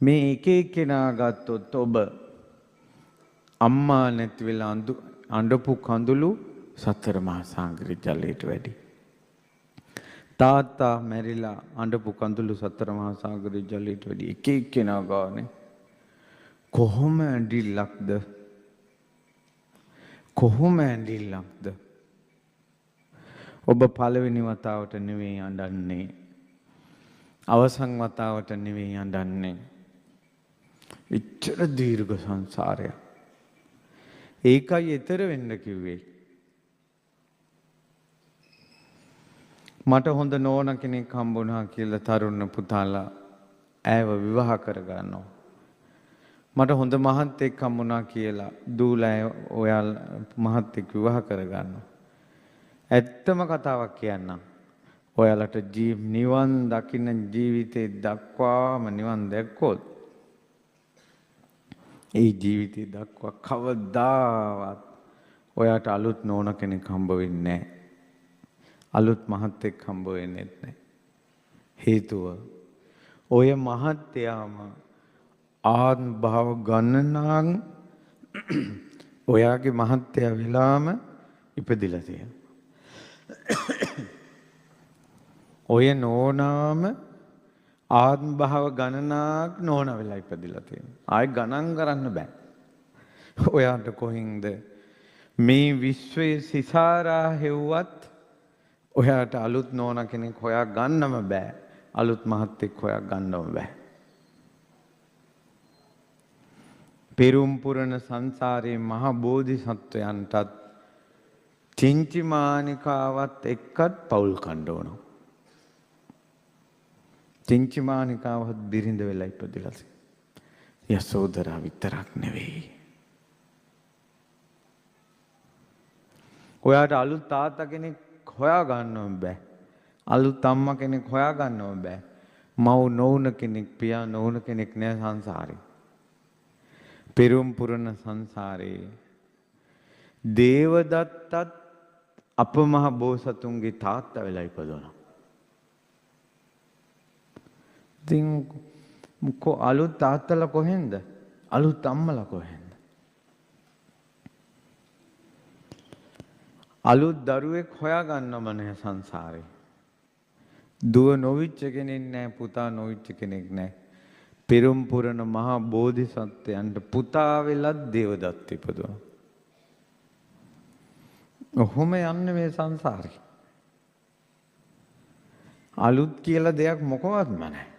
මේ එක එක්කෙනා ගත්තොත් ඔබ අම්මා නැති වෙලා අඬපු කඳුළු සතර මහා සාගරේ ජලයට වැඩි. තාත්තා මැරිලා අඬපු කඳුළු සතර මහා සාගරේ ජලයට වැඩි. එක එක්කෙනා ගානේ කොහොම ඇඬිල්ලක්ද? කොහොම ඇඬිල්ලක්ද? ඔබ පළවෙනි වතාවට නෙවෙයි අඬන්නේ. අවසන් වතාවට නෙවෙයි අඬන්නේ. ඉච්ඡර දීර්ඝ සංසාරයක්. ඒකයි ඊතර වෙන්න කිව්වේ. මට හොඳ නෝන කෙනෙක් හම්බුණා කියලා තරුණ පුතාලා ඇයව විවාහ කරගන්නවා. මට හොඳ මහත්තයෙක් හම්බුණා කියලා දූලා ඔයාලා මහත්තයෙක් විවාහ කරගන්නවා. ඇත්තම කතාවක් කියන්නම්. ඔයාලට නිවන් දකින්න ජීවිතේ දක්වාම නිවන් දැක්කොත් ඒ ජීවිතේ දක්වා කවදාවත් ඔයාට අලුත් නෝන කෙනෙක් හම්බ වෙන්නේ නැහැ. අලුත් මහත්තයෙක් හම්බ වෙන්නේ නැහැ. හේතුව ඔය මහත්තයාම ආත්ම භාව ගණනාන් ඔයාගේ මහත්තයා වෙලාම ඉපදිලා තියෙනවා. ඔය නෝනාම ආත්ම භාව ගණනාක් නෝන වෙලා ඉපදිලා තියෙනවා. ආයෙ ගණන් කරන්න බෑ. ඔයාට කොහින්ද මේ විශ්වයේ සිසාරා හෙව්වත් ඔයාට අලුත් නෝන කෙනෙක් හොයා ගන්නම බෑ. අලුත් මහත්තයෙක් හොයා ගන්නම බෑ. පෙරුම් පුරණ සංසාරයේ මහ බෝධිසත්වයන්ටත් චින්චිමානිකාවත් එක්කත් පවුල් කණ්ඩ ඕන. චින්චිමානිකාවත් බිරිඳ වෙලා ඉපදිලා තියෙනවා. යසෝදරා විතරක් නෙවෙයි. ඔයාට අලුත් තාත්තා කෙනෙක් හොයා ගන්නවම බෑ. අලුත් අම්මා කෙනෙක් හොයා ගන්නවම බෑ. මව් නොවුන කෙනෙක් පියා නොවුන කෙනෙක් නෑ සංසාරේ. පෙරුම් පුරණ සංසාරේ දේවදත්තත් අපමහ බෝසතුන්ගේ තාත්තා වෙලා ඉපදුණා. ඉතින් අලුත් තාත්තලා කොහෙන්ද? අලුත් අම්මලා කොහෙන්ද? අලුත් දරුවෙක් හොයා ගන්නම නැහැ සංසාරේ. දුව නොවිච්ච කෙනෙක් නැහැ, පුතා නොවිච්ච කෙනෙක් නැහැ. පෙරම් පුරණ මහා බෝධිසත්වයන්ට පුතා වෙලත් දේවදත්ත ඉපදුණා. ඔහොම යන්නේ මේ සංසාරේ. අලුත් කියලා දෙයක් මොකවත්ම නැහැ.